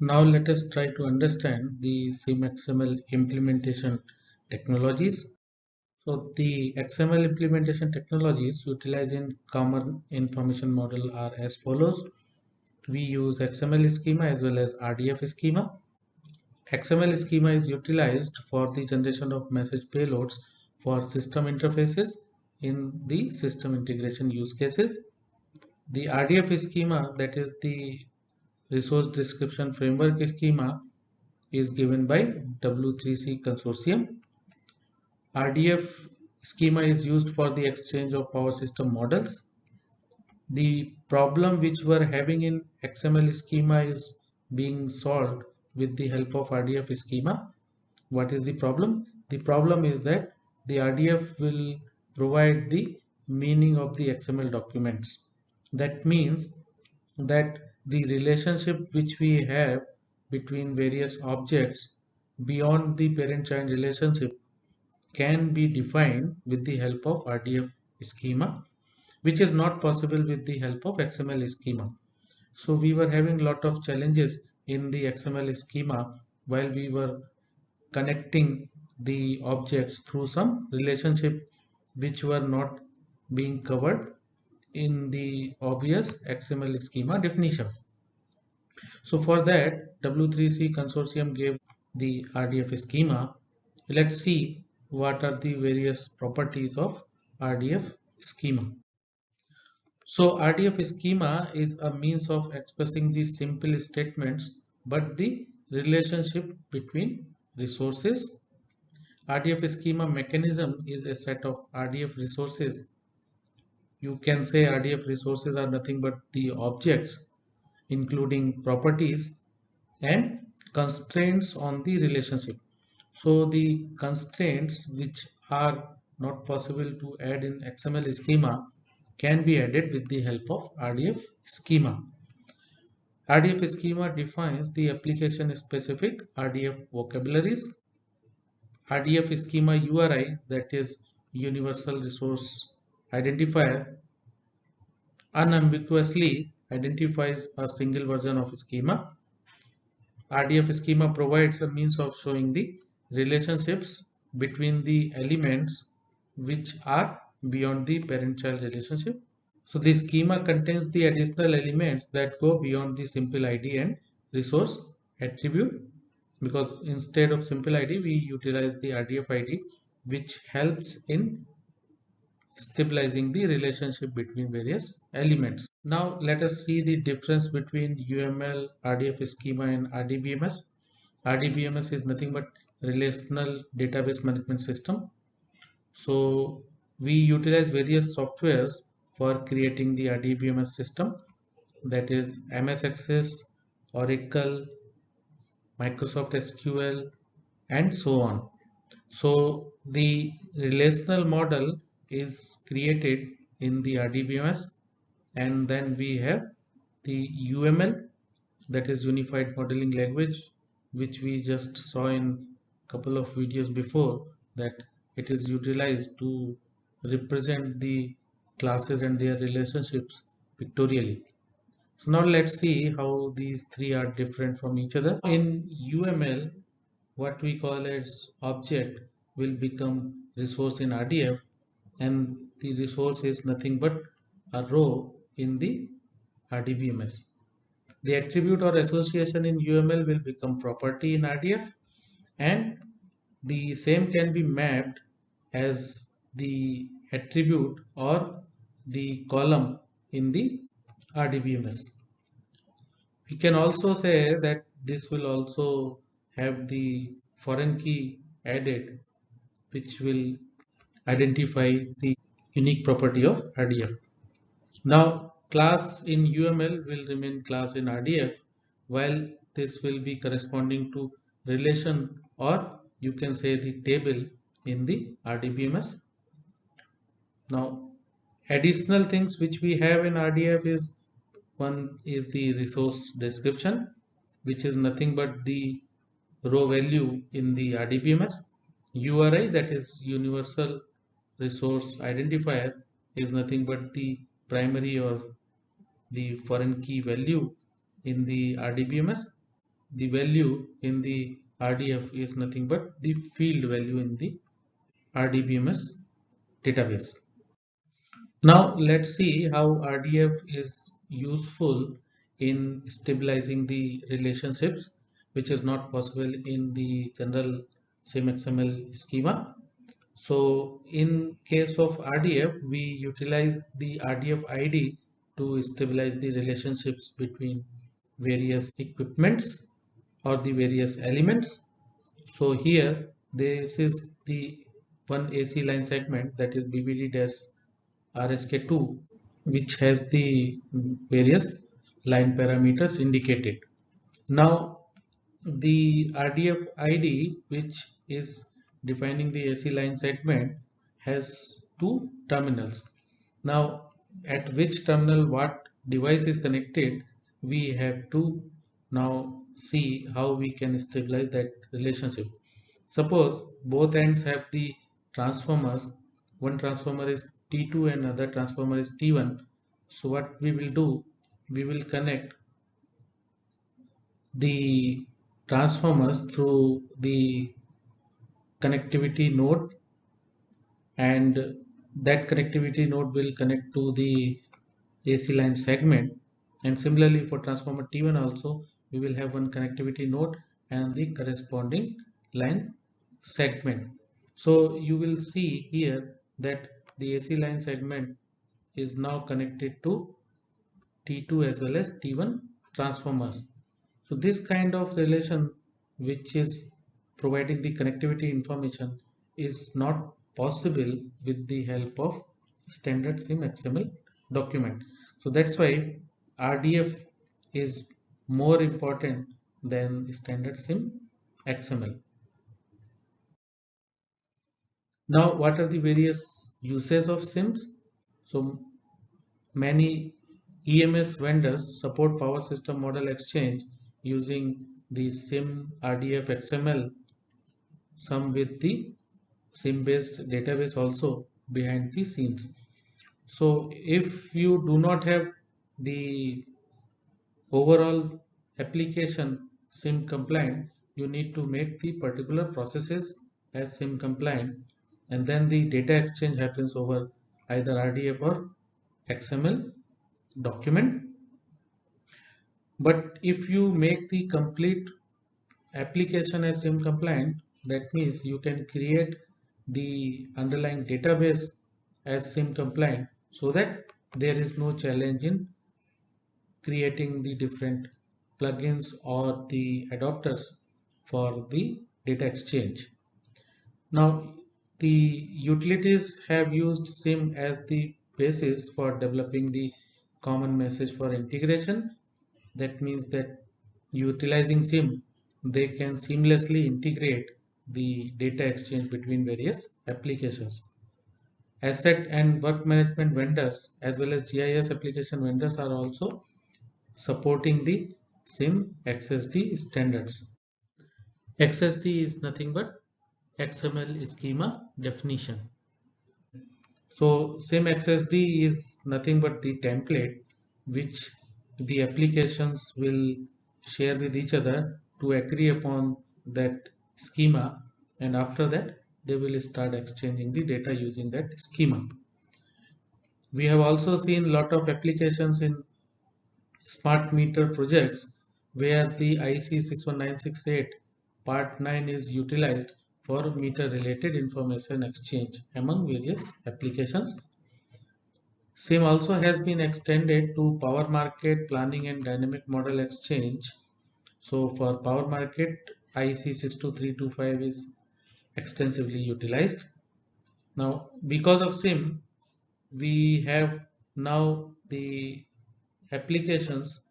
Now let us try to understand the SIM-XML implementation technologies. So the XML implementation technologies utilized in Common Information Model are as follows. We use XML schema as well as RDF schema. XML schema is utilized for the generation of message payloads for system interfaces in the system integration use cases. The RDF schema, that is the resource description framework schema, is given by W3C consortium. RDF schema is used for the exchange of power system models. The problem which we are having in XML schema is being solved with the help of RDF schema. What is the problem? The problem is that the RDF will provide the meaning of the XML documents. That means that the relationship which we have between various objects beyond the parent-child relationship can be defined with the help of RDF schema, which is not possible with the help of XML schema. So we were having a lot of challenges in the XML schema while we were connecting the objects through some relationship which were not being covered in the obvious XML schema definitions. So for that, W3C consortium gave the RDF schema. Let's see what are the various properties of RDF schema. So RDF schema is a means of expressing the simple statements but the relationship between resources. RDF schema mechanism is a set of RDF resources. You can say RDF resources are nothing but the objects including properties and constraints on the relationship. So the constraints which are not possible to add in XML schema can be added with the help of RDF schema. RDF schema defines the application specific RDF vocabularies. RDF schema URI, that is Universal Resource Identifier, unambiguously identifies a single version of schema. RDF schema provides a means of showing the relationships between the elements which are beyond the parent-child relationship. So the schema contains the additional elements that go beyond the simple ID and resource attribute, because instead of simple ID we utilize the RDF ID, which helps in stabilizing the relationship between various elements. Now let us see the difference between UML, RDF schema and RDBMS. RDBMS is nothing but relational database management system. So we utilize various softwares for creating the RDBMS system, that is MS Access, Oracle, Microsoft SQL, and so on. So the relational model is created in the RDBMS, and then we have the UML, that is Unified Modeling Language, which we just saw in a couple of videos before, that it is utilized to represent the classes and their relationships pictorially. So now let's see how these three are different from each other. In UML, what we call as object will become resource in RDF, and the resource is nothing but a row in the RDBMS. The attribute or association in UML will become property in RDF, and the same can be mapped as the attribute or the column in the RDBMS. We can also say that this will also have the foreign key added, which will identify the unique property of RDF. Now, class in UML will remain class in RDF, while this will be corresponding to relation, or you can say the table in the RDBMS. Now, additional things which we have in RDF is, one is the resource description, which is nothing but the row value in the RDBMS. URI, that is Universal Resource Identifier, is nothing but the primary or the foreign key value in the RDBMS. the value in the RDF is nothing but the field value in the RDBMS database. Now let's see how RDF is useful in stabilizing the relationships, which is not possible in the general SIM-XML schema. So in case of RDF, we utilize the RDF ID to stabilize the relationships between various equipments or the various elements. So here this is the one AC line segment, that is BBD-RSK2, which has the various line parameters indicated. Now the RDF ID, which is defining the AC line segment, has two terminals. Now at which terminal what device is connected, we have to now see how we can stabilize that relationship. Suppose both ends have the transformers, one transformer is T2 and other transformer is T1. So what we will do, we will connect the transformers through the connectivity node, and that connectivity node will connect to the AC line segment. And similarly for transformer T1 also, we will have one connectivity node and the corresponding line segment. So you will see here that the AC line segment is now connected to T2 as well as T1 transformers. So this kind of relation, which is providing the connectivity information, is not possible with the help of standard SIM-XML document. So that's why RDF is more important than standard SIM-XML. Now, what are the various uses of SIMs? So many EMS vendors support power system model exchange using the SIM RDF XML, some with the SIM based database also behind the scenes. So if you do not have the overall application SIM compliant, you need to make the particular processes as SIM compliant, and then the data exchange happens over either RDF or XML document. But if you make the complete application as SIM compliant, that means you can create the underlying database as SIM compliant, so that there is no challenge in creating the different plugins or the adapters for the data exchange. Now the utilities have used SIM as the basis for developing the common message for integration. That means that utilizing SIM, they can seamlessly integrate the data exchange between various applications. Asset and work management vendors as well as GIS application vendors are also supporting the SIM XSD standards. XSD is nothing but XML schema definition. So SIM XSD is nothing but the template which the applications will share with each other to agree upon that schema, and after that they will start exchanging the data using that schema. We have also seen a lot of applications in smart meter projects where the IC 61968 part 9 is utilized for meter related information exchange among various applications. SIM also has been extended to power market planning and dynamic model exchange. So for power market, IEC 62325 is extensively utilized. Now because of SIM, we have now the applications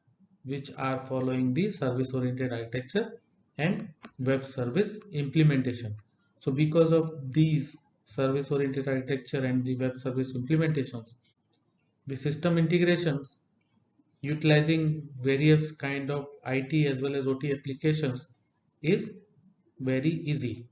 which are following the service oriented architecture and web service implementation. So because of these service oriented architecture and the web service implementations, the system integrations utilizing various kind of IT as well as OT applications is very easy.